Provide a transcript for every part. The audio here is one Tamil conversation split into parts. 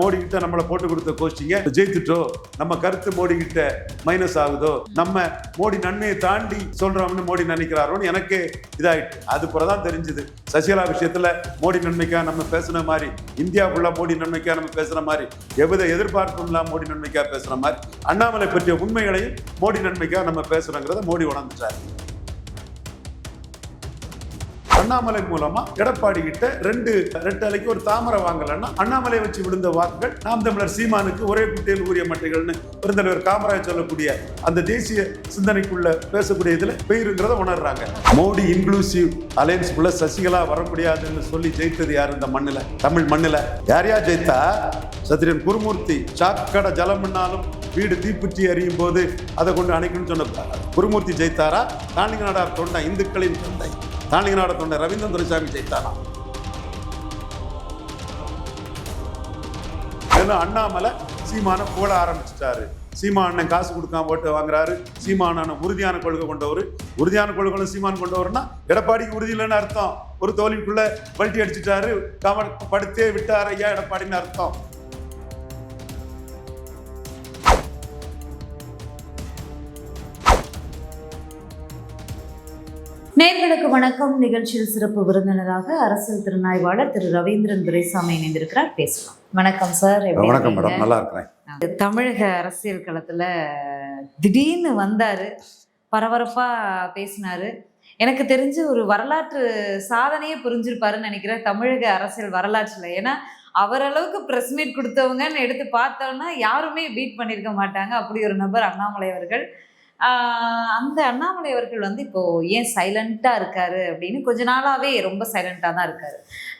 மோடி கிட்ட நம்மளை போட்டு கொடுத்த கோஷ்டிங்க ஜெயித்துட்டோ, நம்ம கருத்து மோடி கிட்ட மைனஸ் ஆகுதோ, நம்ம மோடி நன்மையை தாண்டி சொல்றோம்னு மோடி நினைக்கிறாரோன்னு எனக்கு இதாயிட்டு. அது பிறதான் தெரிஞ்சுது சசிகலா விஷயத்துல மோடி நன்மைக்கா நம்ம பேசுன மாதிரி, இந்தியா ஃபுல்லா மோடி நன்மைக்கா நம்ம பேசுற மாதிரி, எவ்வித எதிர்பார்ப்பும் இல்லாம மோடி நன்மைக்கா பேசுற மாதிரி, அண்ணாமலை பற்றிய உண்மைகளையும் மோடி நன்மைக்கா நம்ம பேசுறோங்கிறத மோடி உணர்ந்துட்டாரு. அண்ணாமலை மூலமா எடப்பாடி கிட்ட ரெண்டு ரெட்டலைக்கு ஒரு தாமரை வாங்கலன்னா அண்ணாமலை வச்சு விழுந்த வாக்குகள் நாம் தமிழர் சீமானுக்கு ஒரே குட்டையில் ஊறிய மட்டைகள்னு பெருந்தலைவர் காமராஜ் சொல்லக்கூடிய அந்த தேசிய சிந்தனைக்குள்ள பேசக்கூடிய இதுல பெயருங்கிறத உணர்றாங்க. மோடி இன்க்ளூசிவ் அலையன்ஸ் குள்ள சசிகலா வர முடியாதுன்னு சொல்லி ஜெயித்தது யார் இந்த மண்ணுல, தமிழ் மண்ணுல? யாரையா ஜெயித்தா? சத்திரியன் குருமூர்த்தி சாக்கடை ஜலம்னாலும் வீடு தீப்புற்றி எறியும் போது அதை கொண்டு அணைக்கணும்னு சொன்ன குருமூர்த்தி ஜெயித்தாரா? தாண்டிக நாடார் தொண்டை, இந்துக்களின் தொண்டை தாண்டிக நாடார் தொண்டை ரவீந்திரன் துரைசாமி ஜெயித்தாரா? அண்ணாமலை சீமான போட ஆரம்பிச்சிட்டாரு. சீமானன் காசு கொடுக்காம ஓட்டு வாங்குறாரு. சீமானன் உறுதியான கொள்கை கொண்டவர். உறுதியான கொள்கை சீமான் கொண்டவர்னா எடப்பாடிக்கு உறுதி இல்லைன்னு அர்த்தம். ஒரு தோல்விக்குள்ள பல்ட்டி அடிச்சுட்டாரு, படுத்தே விட்டாரு ஐயா எடப்பாடின்னு அர்த்தம். நேயர்களுக்கு வணக்கம். நிகழ்ச்சியில் சிறப்பு விருந்தினராக அரசியல் திறனாய்வாளர் திரு ரவீந்திரன் துரைசாமி இணைந்திருக்கிறார். பேசலாம். வணக்கம் சார். வணக்கம் மேடம், நல்லா இருக்கிறேன். தமிழக அரசியல் களத்துல திடீர்னு வந்தாரு, பரபரப்பா பேசினாரு. எனக்கு தெரிஞ்சு ஒரு வரலாற்று சாதனையே புரிஞ்சிருப்பாருன்னு நினைக்கிறேன் தமிழக அரசியல் வரலாற்றுல. ஏன்னா அவரளவுக்கு பிரஸ் மீட் கொடுத்தவங்கன்னு எடுத்து பார்த்தோம்னா யாருமே பீட் பண்ணியிருக்க மாட்டாங்க. அப்படி ஒரு நபர் அண்ணாமலை அவர்கள். அந்த அண்ணாமலை அவர்கள் வந்து இப்போ ஏன் சைலண்டா இருக்காரு அப்படின்னு கொஞ்ச நாளாவே ரொம்ப சைலண்டா தான் இருக்காரு.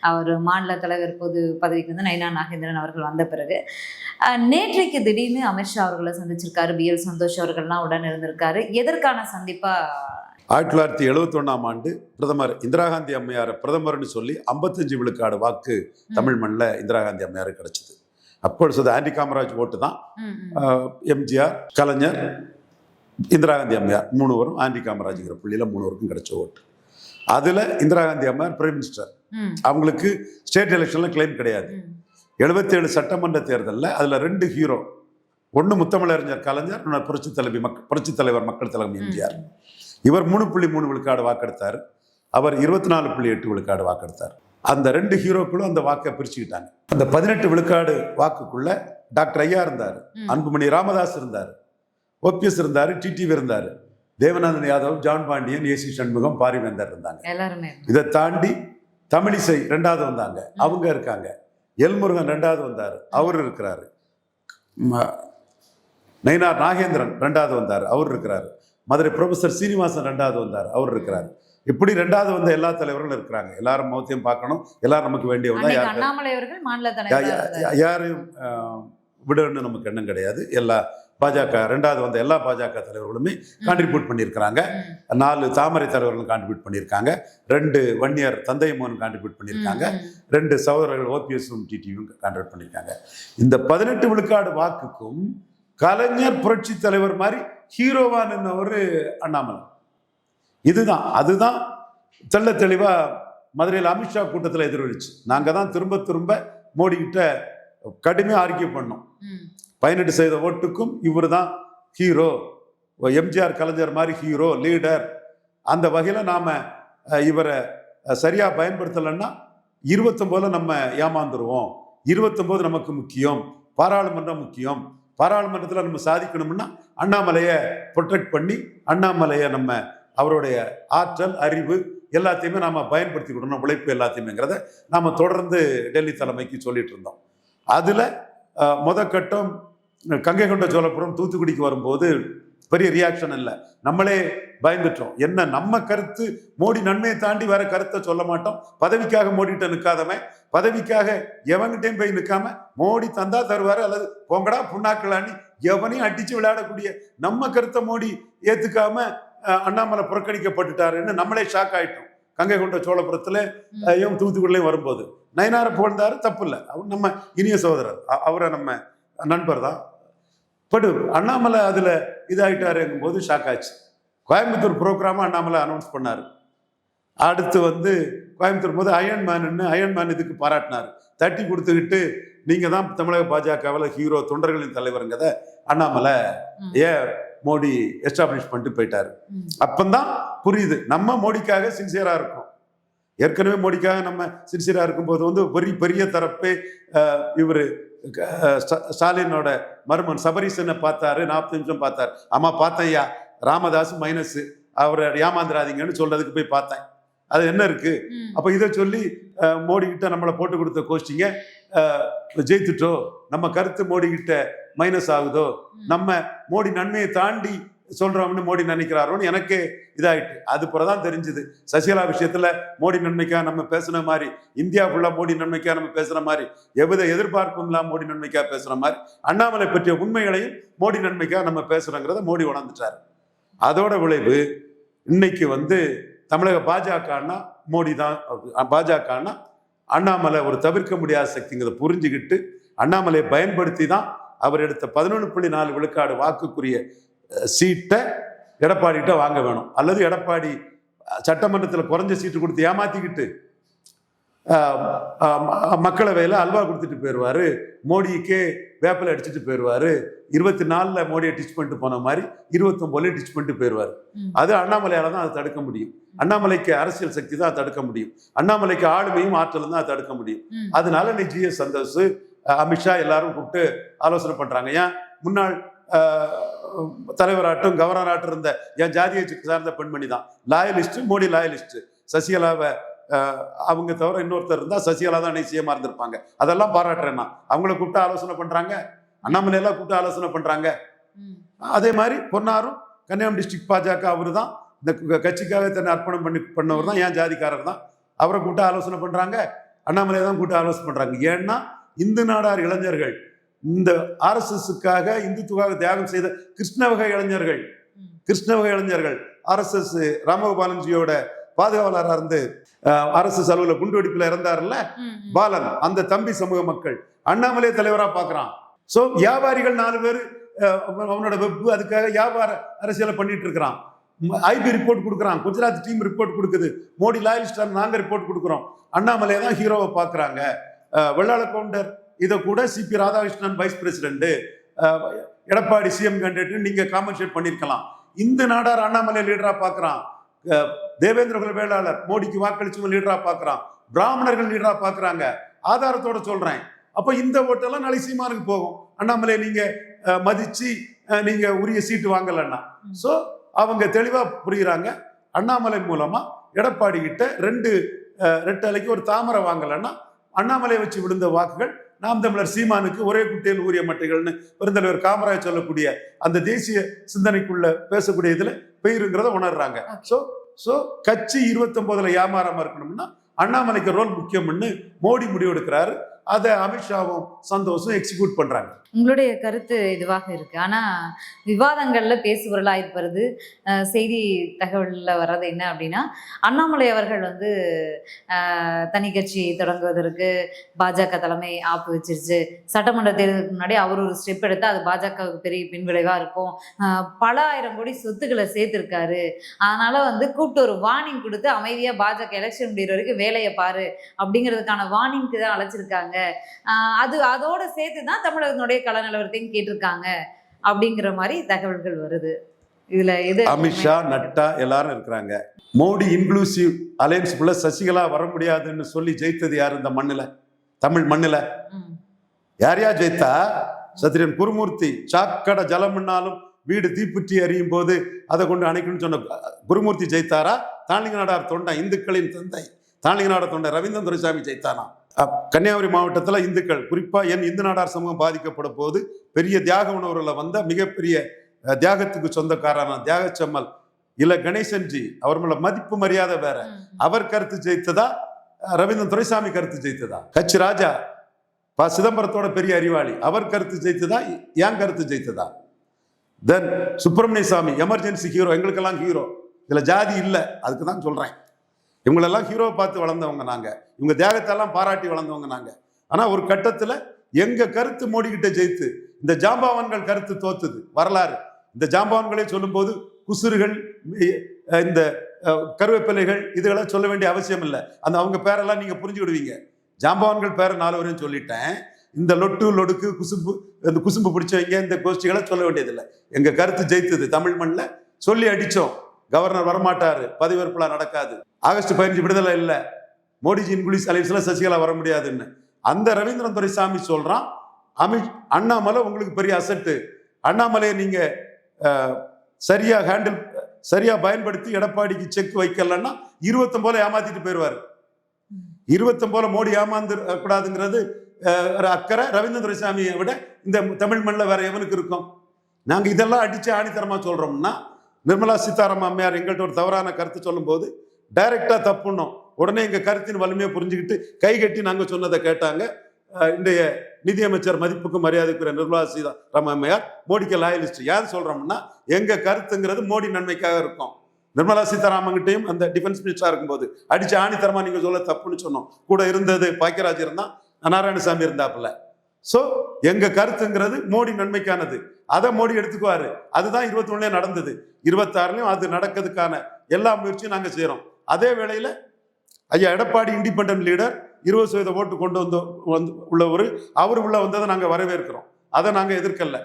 அவர் மாநில தலைவர் பொது பதவிக்கு வந்து நயினா நாகேந்திரன் அவர்கள் வந்த பிறகு நேற்றைக்கு திடீர்னு அமித்ஷா அவர்களை சந்திச்சிருக்காரு. BL சந்தோஷ் அவர்கள்லாம் உடன் இருந்திருக்காரு. எதற்கான சந்திப்பா? 1971ஆம் ஆண்டு பிரதமர் இந்திரா காந்தி அம்மையார் பிரதமர்னு சொல்லி 55 விழுக்காடு வாக்கு தமிழ் மண்ணில் இந்திரா காந்தி அம்மையார் கிடைச்சது. அப்பொழுது ஆண்டி காமராஜ் ஓட்டு தான். MGR, கலைஞர், இந்திரா காந்தி அம்மையார் 3 பேரும் ஆண்டி காமராஜ்ங்கிற புள்ளியில 3 பேருக்கும் கிடைச்ச ஓட்டு. அதுல இந்திரா காந்தி அம்மையார் பிரைம் மினிஸ்டர். அவங்களுக்கு ஸ்டேட் எலெக்ஷன்ல கிளைம் கிடையாது. 77 சட்டமன்ற தேர்தலில் அதுல 2 ஹீரோ. ஒன்று முத்தமிழறிஞர் கலைஞர், புரட்சி தலைவர் மக்கள் தலைவர் MGR. இவர் 3.3 விழுக்காடு வாக்கெடுத்தார். அவர் 24.8 விழுக்காடு வாக்கெடுத்தார். அந்த 2 ஹீரோக்களும் அந்த வாக்கை பிரிச்சுக்கிட்டாங்க. அந்த 18 விழுக்காடு வாக்குக்குள்ள டாக்டர் ஐயா இருந்தார், அன்புமணி ராமதாஸ் இருந்தார், OPS இருந்தாரு, TTV இருந்தாரு, தேவநாதன் யாதவ், ஜான் பாண்டியன், AC சண்முகம், பாரிவேந்தர் இருந்தாங்க. இதை தாண்டி தமிழிசை 2வது வந்தாங்க, அவங்க இருக்காங்க. எல்முருகன் 2வது வந்தார், அவர் இருக்கிறாரு. நயினார் நாகேந்திரன் 2வது வந்தார், அவர் இருக்கிறாரு. மதுரை ப்ரொஃபசர் சீனிவாசன் 2வது வந்தார், அவர் இருக்கிறாரு. இப்படி 2வது வந்த எல்லா தலைவர்களும் இருக்கிறாங்க. எல்லாரும் மௌத்தியம் பார்க்கணும். எல்லாரும் நமக்கு வேண்டியவங்க. யாரையும் விடணும்னு நமக்கு எண்ணம் கிடையாது. எல்லா பாஜக 2வது வந்த எல்லா பாஜக தலைவர்களுமே கான்ட்ரிபியூட் பண்ணியிருக்கிறாங்க. 4 தாமரை தலைவர்களும் கான்ட்ரிபியூட் பண்ணியிருக்காங்க. 2 வன்னியர் தந்தையம்மன் கான்ட்ரிபியூட் பண்ணியிருக்காங்க. 2 சகோதரர்கள் OPSம் TTVயும் கான்ட்ரிபியூட் பண்ணியிருக்காங்க. இந்த 18 விழுக்காடு வாக்குக்கும் கலைஞர் புரட்சி தலைவர் மாதிரி ஹீரோவா நின்ன ஒரு அண்ணாமலை. அதுதான் தெள்ள தெளிவா மதுரையில் அமித்ஷா கூட்டத்தில் எதிரொலிச்சு. நாங்கள் தான் திரும்ப திரும்ப மோடி கிட்ட கடுமையாக ஆர்கியூ பண்ணோம். 18% ஓட்டுக்கும் இவர் தான் ஹீரோ, MGR கலைஞர் மாதிரி ஹீரோ, லீடர். அந்த வகையில் நாம் இவரை சரியாக பயன்படுத்தலைன்னா 29 நம்ம ஏமாந்துருவோம். 29 நமக்கு முக்கியம், பாராளுமன்றம் முக்கியம். பாராளுமன்றத்தில் நம்ம சாதிக்கணும்னா அண்ணாமலையை ப்ரொடெக்ட் பண்ணி அண்ணாமலையை நம்ம அவருடைய ஆற்றல், அறிவு எல்லாத்தையுமே நாம் பயன்படுத்திக்கிடணும், உழைப்பு எல்லாத்தையுமேங்கிறத நாம் தொடர்ந்து டெல்லி தலைமைக்கு சொல்லிட்டு இருந்தோம். அதில் கட்டம் கங்கை கொண்ட சோழபுரம் தூத்துக்குடிக்கு வரும்போது பெரிய ரியாக்ஷன் இல்லை. நம்மளே பயந்துட்டோம். என்ன நம்ம கருத்து மோடி நன்மையை தாண்டி வேற கருத்தை சொல்ல மாட்டோம். பதவிக்காக மோடிட்ட நிற்காதவன், பதவிக்காக எவங்கிட்டையும் போய் நிற்காம மோடி தந்தா தருவாரு அல்லது பொங்கடா புண்ணாக்கலான்னு எவனையும் அடிச்சு விளையாடக்கூடிய நம்ம கருத்தை மோடி ஏத்துக்காம அண்ணாமலை புறக்கணிக்கப்பட்டுட்டாருன்னு நம்மளே ஷாக் ஆயிட்டோம். கங்கை கொண்ட சோழபுரத்துல தூத்துக்குடிலையும் வரும்போது நயினாரை புகழ்ந்தாரு, தப்பு இல்லை. அவர் நம்ம இனிய சகோதரர், அவரை நம்ம நண்பர் தான். பட் அண்ணாமலை அதுல இதாயிட்டாருங்கும் போது ஷாக் ஆச்சு. கோயம்புத்தூர் ப்ரோக்ராமா அண்ணாமலை அனௌன்ஸ் பண்ணாரு. அடுத்து கோயம்புத்தூர் போது அயன்மேன் இதுக்கு பாராட்டினார். தட்டி கொடுத்துக்கிட்டு நீங்கள் தான் தமிழக பாஜகவில் ஹீரோ, தொண்டர்களின் தலைவருங்கிறத அண்ணாமலை ஏன் மோடி எஸ்டாப்ளிஷ் பண்ணிட்டு போயிட்டாரு. அப்பந்தான் புரியுது நம்ம மோடிக்காக சின்சியராக இருக்கும். ஏற்கனவே மோடிக்காக நம்ம சின்சியராக இருக்கும்போது வந்து பெரிய தரப்பே இவர் ஸ்டாலினோட மருமன் சபரீசனை பார்த்தாரு, 40 நிமிஷம் பார்த்தாரு. ஆமாம் பார்த்தேன் ஐயா, ராமதாஸ் மைனஸ், அவரை ஏமாந்துராதீங்கன்னு சொல்றதுக்கு போய் பார்த்தேன். அது என்ன இருக்கு? அப்போ இதை சொல்லி மோடி கிட்ட நம்மளை போட்டு கொடுத்த கோஷ்டிங்க ஜெயித்துட்டோ, நம்ம கருத்து மோடி கிட்ட மைனஸ் ஆகுதோ, நம்ம மோடி நன்மையை தாண்டி சொல்றோம்னு மோடி நினைக்கிறாரோன்னு எனக்கே இதாயிட்டு. அது பிறதான் தெரிஞ்சுது சசிகலா விஷயத்துல மோடி நன்மைக்காக நம்ம பேசுன மாதிரி, இந்தியா ஃபுல்லா மோடி நன்மைக்காக நம்ம பேசுற மாதிரி, எவ்வித எதிர்பார்ப்பும் இல்லாம மோடி நன்மைக்காக பேசுற மாதிரி, அண்ணாமலை பற்றிய உண்மைகளையும் மோடி நன்மைக்காக நம்ம பேசுறோங்கிறத மோடி உணர்ந்துட்டாரு. அதோட விளைவு இன்னைக்கு வந்து தமிழக பாஜகன்னா மோடி தான், பாஜகன்னா அண்ணாமலை ஒரு தவிர்க்க முடியாத சக்திங்கிறத புரிஞ்சுக்கிட்டு அண்ணாமலையை பயன்படுத்தி தான் அவர் எடுத்த 11.4 விழுக்காடு வாக்குக்குரிய சீட்டை எடப்பாடிகிட்ட வாங்க வேணும். அல்லது எடப்பாடி சட்டமன்றத்தில் குறைஞ்ச சீட்டு கொடுத்து ஏமாத்திக்கிட்டு மக்களவையில் அல்வா கொடுத்துட்டு போயிடுவாரு, மோடிக்கே வேப்பில் அடிச்சுட்டு போயிடுவாரு. 24 மோடியை டிச் பண்ணிட்டு போன மாதிரி 29 டிச் பண்ணிட்டு போயிடுவார். அது அண்ணாமலையால தான் அதை தடுக்க முடியும். அண்ணாமலைக்கு அரசியல் சக்தி தான் தடுக்க முடியும். அண்ணாமலைக்கு ஆளுமையும் ஆற்றலும் தான் தடுக்க முடியும். அதனால நீ GS சந்தோஷ், அமித்ஷா எல்லாரும் கூப்பிட்டு ஆலோசனை பண்றாங்க. ஏன் முன்னாள் தலைவராட்டும் கவர்னராட்டும் இருந்த என் ஜாதியை சார்ந்த பெண்மணி தான் லாயலிஸ்ட், மோடி லாயலிஸ்ட். சசிகலாவை அவங்க தவிர இன்னொருத்தர் இருந்தா சசிகலா தான் நிச்சயமா இருந்திருப்பாங்க. அதெல்லாம் பாராட்டுறேன் நான். அவங்கள கூப்பிட்டு ஆலோசனை பண்றாங்க, அண்ணாமலையெல்லாம் கூப்பிட்டு ஆலோசனை பண்றாங்க. அதே மாதிரி பொன்னாரும் கன்னியாகுமரி டிஸ்ட்ரிக்ட் பாஜக அவரு தான் இந்த கட்சிக்காக தன்னை அர்ப்பணம் பண்ணவர் தான், என் ஜாதிக்காரர் தான். அவரை கூப்பிட்டு ஆலோசனை பண்றாங்க, அண்ணாமலையை தான் கூப்பிட்டு ஆலோசனை பண்றாங்க. ஏன்னா இந்து நாடார் இளைஞர்கள், இந்த RSSக்காக இந்துத்துவாக தியாகம் செய்த கிருஷ்ணவகை இளைஞர்கள் RSS ராமகோபாலன்ஜியோட பாதுகாவலராக இருந்து RSS அலுவலர் குண்டு வெடிப்புல இறந்தாருல்ல பாலன், அந்த தம்பி சமூக மக்கள் அண்ணாமலை தலைவராக பார்க்குறான். ஸோ வியாபாரிகள் 4 பேர் அவனோட வெப்பு அதுக்காக வியாபார அரசியலை பண்ணிட்டு இருக்கிறான். IB ரிப்போர்ட் கொடுக்குறான், குஜராத் டீம் ரிப்போர்ட் கொடுக்குது, மோடி லாயலிஸ்டார் நாங்கள் ரிப்போர்ட் கொடுக்குறோம். அண்ணாமலையை தான் ஹீரோவை பார்க்குறாங்க. வெள்ளாள கவுண்டர் இதை கூட CP Radhakrishnan vice president, Edappadi CM candidate நீங்க காம்பன்சேட் பண்ணிருக்கலாம். இந்த நாடார் அண்ணாமலை லீடரா பார்க்குறான். தேவேந்திர வேளாளர் மோடிக்கு வாக்களிச்சவங்க லீடரா பார்க்குறான். பிராமணர்கள் லீடரா பார்க்குறாங்க. ஆதாரத்தோட சொல்றேன். அப்போ இந்த ஓட்டெல்லாம் நாளை சீமானுக்கு போகும். அண்ணாமலை நீங்க மதிச்சு நீங்க உரிய சீட்டு வாங்கலன்னா. ஸோ அவங்க தெளிவா புரியுறாங்க. அண்ணாமலை மூலமா எடப்பாடி கிட்ட 2 ரெட்டலைக்கு ஒரு தாமரை வாங்கலன்னா அண்ணாமலையை வச்சு விழுந்த வாக்குகள் நாம் தமிழர் சீமானுக்கு ஒரே குட்டையில் ஊரிய மட்டைகள்னு பெருந்தலைவர் காமராஜ் சொல்லக்கூடிய அந்த தேசிய சிந்தனைக்குள்ள பேசக்கூடிய இதுல பெயருங்கிறத உணர்றாங்க. ஸோ கட்சி 29 ஏமாறாம இருக்கணும்னா அண்ணாமலைக்கு ரோல் முக்கியம்னு மோடி முடிவெடுக்கிறாரு. அதை அமித்ஷாவும் சந்தோஷம் எக்ஸிக்யூட் பண்றாங்க. உங்களுடைய கருத்து இதுவாக இருக்கு. ஆனா விவாதங்கள்ல பேசுபொருளா இருப்பது செய்தி தகவல்ல வர்றது என்ன அப்படின்னா, அண்ணாமலை அவர்கள் வந்து தனி கட்சி தொடங்குவதற்கு பாஜக தலைமை ஆப்பு வச்சிருச்சு, சட்டமன்ற தேர்தலுக்கு முன்னாடி அவர் ஒரு ஸ்டெப் எடுத்து அது பாஜகவுக்கு பெரிய பின்விளைவா இருக்கும், பல ஆயிரம் கோடி சொத்துக்களை சேர்த்திருக்காரு, அதனால வந்து கூப்பிட்டு ஒரு வார்னிங் கொடுத்து அமைதியா பாஜக எலெக்ஷன் முடிகிற வரைக்கும் வேலையை பாரு அப்படிங்கிறதுக்கான வார்னிங்க்கு தான் அழைச்சிருக்காங்க. அதோட சேர்த்து தான் தமிழகத்தினுடைய கள நிலவரத்தையும் கேட்டிருக்காங்க அப்படிங்கிற மாதிரி தகவல்கள் வருது. இதுல எது அமித்ஷா நட்டா எல்லாரும் இருக்கிறாங்க. மோடி இன்க்ளூசிவ் அலையன்ஸ் குள்ள சசிகலா வர முடியாதுன்னு சொல்லி ஜெயித்தது யார் இந்த மண்ணுல? தமிழ் மண்ணுல யார் ஜெயித்தா? சத்திரியன் குருமூர்த்தி. சாக்கடை ஜலம்னாலும் வீடு தீப்புற்றி எறியும் போது அதை கொண்டு அணைக்கணும்னு சொன்ன குருமூர்த்தி ஜெயித்தாரா? தாண்டிங்க நாடார் தொண்டை, இந்துக்களின் தந்தை தாண்டிங்க நாடார் தொண்டை ரவீந்திரன் துரைசாமி ஜெயித்தானா? கன்னியாகுமரி மாவட்டத்தில் இந்துக்கள், குறிப்பாக இந்து நாடார் சமூகம் பாதிக்கப்பட போது பெரிய தியாக உணர்வுல வந்த மிகப்பெரிய தியாகத்துக்கு சொந்தக்காரன தியாகச்சம்மல் இல்ல கணேசன்ஜி, அவர் மேல மதிப்பு மரியாதை வேற. அவர் கருத்து ஜெயித்ததா? ரவீந்திரன் துரைசாமி கருத்து ஜெயித்ததா? கட்சி ராஜா சிதம்பரத்தோட பெரிய அறிவாளி, அவர் கருத்து ஜெயித்ததா? ஏன் கருத்து ஜெயித்ததா? தென் சுப்பிரமணிய சாமி எமர்ஜென்சி ஹீரோ, எங்களுக்கெல்லாம் ஹீரோ. இதுல ஜாதி இல்லை, அதுக்கு தான் சொல்றேன். இவங்களெல்லாம் ஹீரோவை பார்த்து வளர்ந்தவங்க நாங்க, இவங்க தியாகத்தெல்லாம் பாராட்டி வளர்ந்தவங்க நாங்க. ஆனா ஒரு கட்டத்துல எங்க கருத்து மோடி கிட்ட ஜெயித்து இந்த ஜாம்பவான்கள் கருத்து தோத்துது. வரலாறு இந்த ஜாம்பவான்களே சொல்லும் போது குசுறுகள், இந்த கருவேப்பிலைகள் இதுகளை சொல்ல வேண்டிய அவசியம் இல்லை. அந்த அவங்க பேரெல்லாம் நீங்க புரிஞ்சு விடுவீங்க. ஜாம்பவான்கள் பேரை 4 வரையும் சொல்லிட்டேன். இந்த லொட்டு லொடுக்கு குசும்பு, இந்த குசும்பு பிடிச்சவங்க இந்த கோஷ்டிகளை சொல்ல வேண்டியதில்லை. எங்க கருத்து ஜெயித்தது தமிழ் மண்ணில், சொல்லி அடிச்சோம். கவர்னர் வரமாட்டாரு, பதவியேற்புலா நடக்காது, ஆகஸ்ட் 15 விடுதலை இல்லை, மோடிஜியின் குளிஸ் அலைவசில் சசிகலா வர முடியாதுன்னு. அந்த ரவீந்திரன் துரைசாமி சொல்றான், அண்ணாமலை உங்களுக்கு பெரிய அசட்டு, அண்ணாமலையை நீங்க சரியா பயன்படுத்தி எடப்பாடிக்கு செக் வைக்கலன்னா 29 ஏமாத்திட்டு போயிடுவாரு. 29 மோடி ஏமாந்து கூடாதுங்கிறது ஒரு அக்கறை ரவீந்திரன் துரைசாமியை விட இந்த தமிழ் மண்ணில் வேற எவனுக்கு இருக்கும்? நாங்க இதெல்லாம் அடிச்சு ஆணித்தரமா சொல்றோம்னா, நிர்மலா சீதாராமன் அம்மையார் எங்கள்கிட்ட ஒரு தவறான கருத்து சொல்லும் போது டைரக்டா தப்புன்னோம். உடனே எங்க கருத்தின் வலிமையை புரிஞ்சுக்கிட்டு கை கட்டி நாங்க சொன்னதை கேட்டாங்க. இன்றைய நிதியமைச்சர் மதிப்புக்கு மரியாதைக்குரிய நிர்மலா சீதாராமன் அம்மையார் மோடிக்கு லாயலிஸ்ட். ஏன் சொல்றோம்னா, எங்க கருத்துங்கிறது மோடி நன்மைக்காக இருக்கும். நிர்மலா சீதாராமன் கிட்டையும் அந்த டிஃபென்ஸ் மினிஸ்டரா இருக்கும்போது அடிச்சு ஆணித்தரமா நீங்க சொல்ல தப்புன்னு சொன்னோம். கூட இருந்தது பாக்கியராஜ் இருந்தா, நாராயணசாமி இருந்தாப்புல. சோ எங்க கருத்துங்கிறது மோடி நன்மைக்கானது, அதை மோடி எடுத்துக்குவாரு. அதுதான் 21 நடந்தது. 26 அது நடக்கிறதுக்கான எல்லா முயற்சியும் நாங்க செய்யறோம். அதே வேளையில ஐயா எடப்பாடி இண்டிபெண்டன்ட் லீடர் 20% ஓட்டு கொண்டு உள்ளவர், அவர் உள்ள வந்ததை நாங்க வரவேற்கிறோம், அதை நாங்க எதிர்க்கல.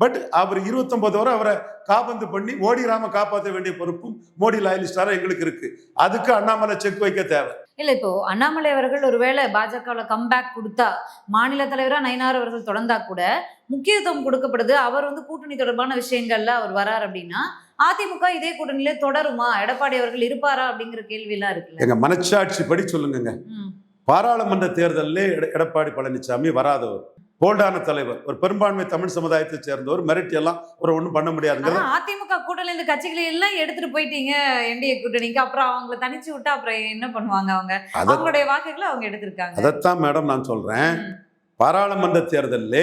பட் அவர் 29 வரை அவரை காபந்து பண்ணி ஓடிராம காப்பாற்ற வேண்டிய பொறுப்பும் மோடி லாயலிஸ்டாரா எங்களுக்கு இருக்கு. அதுக்கு அண்ணாமலை செக் வைக்க தேவை இல்ல. இப்போ அண்ணாமலை அவர்கள் ஒருவேளை பாஜகவுல கம்பேக் கொடுத்தா, மாநில தலைவரா நயினார் அவர்கள் தொடர்ந்தா கூட முக்கியத்துவம் கொடுக்கப்படுது. அவர் கூட்டணி தொடர்பான விஷயங்கள்ல அவர் வரார் அப்படின்னா, அதிமுக இதே கூட்டணியிலே தொடருமா, எடப்பாடி அவர்கள் இருப்பாரா அப்படிங்கிற கேள்வி எல்லாம் இருக்குல்ல. எங்க மனச்சாட்சி படி சொல்லுங்க. பாராளுமன்ற தேர்தலில் எடப்பாடி பழனிசாமி வராதவர், போல்டான தலைவர், ஒரு பெரும்பான்மை தமிழ் சமுதாயத்தை சேர்ந்தவர், மிரட்டி எல்லாம் ஒரு ஒண்ணும் பண்ண முடியாது. அதிமுக கூட்டணியில இந்த கட்சிகளை எல்லாம் எடுத்துட்டு போயிட்டீங்க என்டிஏ கூட்டணிக்கு, அப்புறம் அவங்களை தனிச்சு விட்டா அப்புறம் என்ன பண்ணுவாங்க? அவங்களுடைய வாக்குகளை அவங்க எடுத்திருக்காங்க. அதைத்தான் மேடம் நான் சொல்றேன். பாராளுமன்ற தேர்தலில்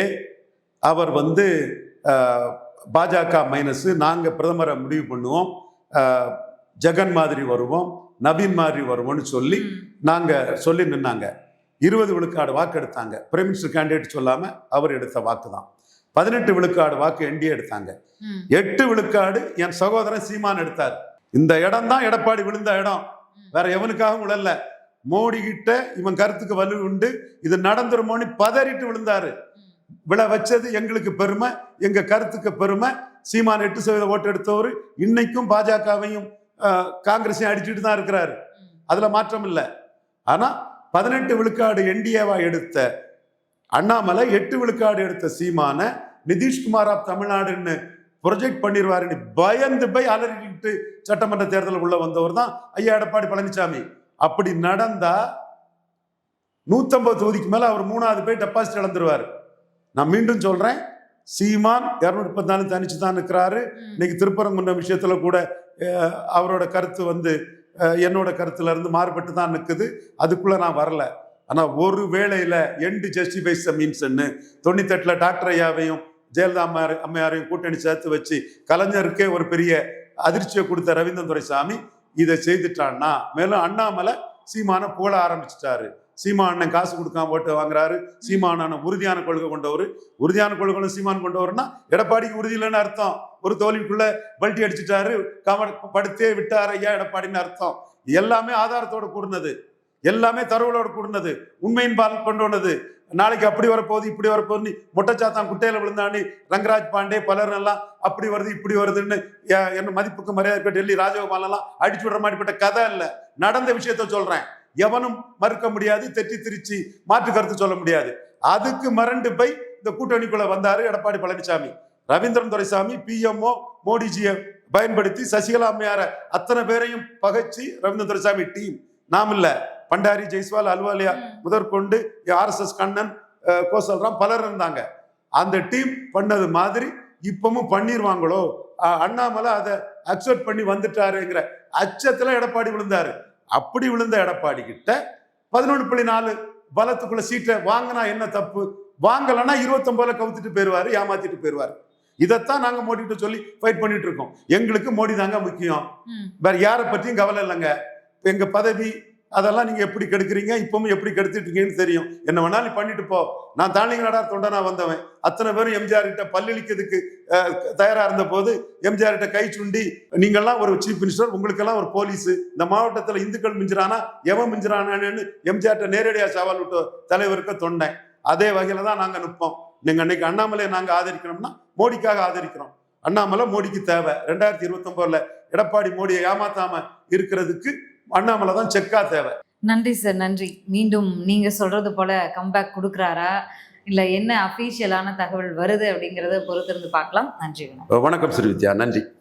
அவர் பாஜக மைனஸ், நாங்க பிரதமரை முடிவு பண்ணுவோம், ஜெகன் மாதிரி வருவோம், நவீன் மாதிரி வருவோம்னு சொல்லி நாங்க சொல்லி நின்னாங்க. 20 விழுக்காடு வாக்கு எடுத்தாங்க. பிரைம் மினிஸ்டர் கேண்டிடேட் சொல்லாம அவர் எடுத்த வாக்கு தான். 18 விழுக்காடு வாக்கு என்டிஏ எடுத்தாங்க. 8 விழுக்காடு என் சகோதரன் சீமான் எடுத்தார். இந்த இடம் தான் எடப்பாடி விழுந்த இடம், வேற எவனுக்காகவும் விழல. மோடி கிட்ட இவன் கருத்துக்கு வலு உண்டு, இது நடந்துருமோன்னு பதறிட்டு விழுந்தாரு. விழ வச்சது எங்களுக்கு பெருமை, எங்க கருத்துக்கு பெருமை. சீமான் 8% ஓட்டு எடுத்தவர் இன்னைக்கும் பாஜகவையும் காங்கிரஸையும் அடிச்சுட்டு தான் இருக்கிறாரு, அதுல மாற்றம் இல்லை. ஆனா 18 விழுக்காடு என்டிஏவா எடுத்த அண்ணாமலை 8 விழுக்காடு எடுத்த சீமான நிதிஷ்குமார் ஆப் தமிழ்நாடுன்னு ப்ரொஜெக்ட் பண்ணிடுவாருன்னு பயந்து போய் அலறிட்டு சட்டமன்ற தேர்தலில் உள்ள வந்தவர் தான் ஐயா எடப்பாடி பழனிசாமி. அப்படி நடந்தா 150 தொகுதிக்கு மேல அவர் 3வது போய் டெபாசிட் இழந்துருவாரு. நான் மீண்டும் சொல்றேன், சீமான் 234 தனிச்சு தான் இருக்கிறாரு. இன்னைக்கு திருப்பரங்குன்றம் விஷயத்துல கூட அவரோட கருத்து என்னோட கருத்துல இருந்து மாறுபட்டு தான் நிற்குது. அதுக்குள்ள நான் வரல. ஆனா ஒரு வேளையில எண்டு ஜஸ்டிஃபைஸ் மீன்ஸ் 98 டாக்டர் ஐயாவையும் ஜெயலலிதா அம்மையாரையும் கூட்டணி சேர்த்து வச்சு கலைஞருக்கே ஒரு பெரிய அதிர்ச்சியை கொடுத்த ரவீந்திரன் துரைசாமி இதை செய்துட்டான்னா, மேலும் அண்ணாமலை சீமான புகழ ஆரம்பிச்சுட்டாரு. சீமானன் காசு கொடுக்காம ஓட்டு வாங்குறாரு, சீமானன் உறுதியான கொள்கை கொண்டவர். உறுதியான கொள்கை சீமான் கொண்டவர்னா எடப்பாடிக்கு உறுதி இல்லைன்னு அர்த்தம். ஒரு தோல்விக்குள்ள பல்ட்டி அடிச்சுட்டாரு, படுத்தே விட்டாரு ஐயா எடப்பாடின்னு அர்த்தம். எல்லாமே ஆதாரத்தோட கூடுனது, எல்லாமே தரவுகளோட கூடுனது, உண்மையின் பால் கொண்டு. நாளைக்கு அப்படி வரப்போகுது இப்படி வரப்போகுது, மொட்டைச்சாத்தான் குட்டையில விழுந்தாண்டி ரங்கராஜ் பாண்டே பலர் எல்லாம் அப்படி வருது இப்படி வருதுன்னு என்ன மதிப்புக்கு மரியாதை டெல்லி ராஜகோபால் எல்லாம் அடிச்சு விடுற மாதிரிப்பட்ட கதை இல்லை. நடந்த விஷயத்த சொல்றேன், எவனும் மறுக்க முடியாது, தெற்றி திருச்சி மாற்று கருத்து சொல்ல முடியாது. அதுக்கு மறண்டு போய் இந்த கூட்டணிக்குள்ள வந்தாரு எடப்பாடி பழனிசாமி. ரவீந்திரன் துரைசாமி பிஎம்ஓ மோடிஜியை பயன்படுத்தி சசிகலா அம்மையார அத்தனை பேரையும் பகைச்சு ரவீந்திரன் துரைசாமி டீம், நாம் இல்ல, பண்டாரி ஜெய்ஸ்வால் அல்வாலியா முதற்கொண்டு RSS கண்ணன் கோசல்ராம் பலர் இருந்தாங்க. அந்த டீம் பண்ணது மாதிரி இப்பவும் பண்ணிடுவாங்களோ, அண்ணாமலை அதை அக்செப்ட் பண்ணி வந்துட்டாருங்கிற அச்சத்துல எடப்பாடி விழுந்தாரு. அப்படி விழுந்த எடப்பாடி கிட்ட 11.4 பலத்துக்குள்ள சீட்டை வாங்கினா என்ன தப்பு? வாங்கலன்னா 29 கவுத்துட்டு போயிருவாரு, ஏமாத்திட்டு போயிருவாரு. இதைத்தான் நாங்க மோடி கிட்ட சொல்லி ஃபைட் பண்ணிட்டு இருக்கோம். எங்களுக்கு மோடி தாங்க முக்கியம், வேற யாரை பற்றியும் கவலை இல்லைங்க. எங்க பதவி அதெல்லாம் நீங்கள் எப்படி கெடுக்குறீங்க, இப்பவும் எப்படி கெடுத்துட்டு இருக்கீங்கன்னு தெரியும். என்ன வேணாலும் நீ பண்ணிட்டு போ. நான் தாண்டிங்க நாடார் தொண்டனா வந்தவன். அத்தனை பேரும் எம்ஜிஆர் கிட்ட பல்லிழிக்கிறதுக்கு தயாராக இருந்த போது எம்ஜிஆர் கிட்ட கை சுண்டி, நீங்கள்லாம் ஒரு சீஃப் மினிஸ்டர், உங்களுக்கெல்லாம் ஒரு போலீஸ், இந்த மாவட்டத்தில் இந்துக்கள் மிஞ்சிறானா எவன் மிஞ்சிறானு எம்ஜிஆர்ட்ட நேரடியாக சவால் விட்டு தலைவருக்கு தொண்டேன். அதே வகையில் தான் நாங்கள் நிற்போம். நீங்கள் அன்னைக்கு அண்ணாமலையை நாங்கள் ஆதரிக்கணும்னா மோடிக்காக ஆதரிக்கிறோம். அண்ணாமலை மோடிக்கு தேவை. 2029 எடப்பாடி மோடியை ஏமாத்தாம இருக்கிறதுக்கு அண்ணாமலை தான் செக்கா தேவை. நன்றி சார், நன்றி. மீண்டும் நீங்க சொல்றது போல கம்பேக் கொடுக்குறாரா இல்ல என்ன அபிஷியலான தகவல் வருது அப்படிங்கறத பொறுத்திருந்து பார்க்கலாம். நன்றி. வணக்கம் ஸ்ரீவித்யா, நன்றி.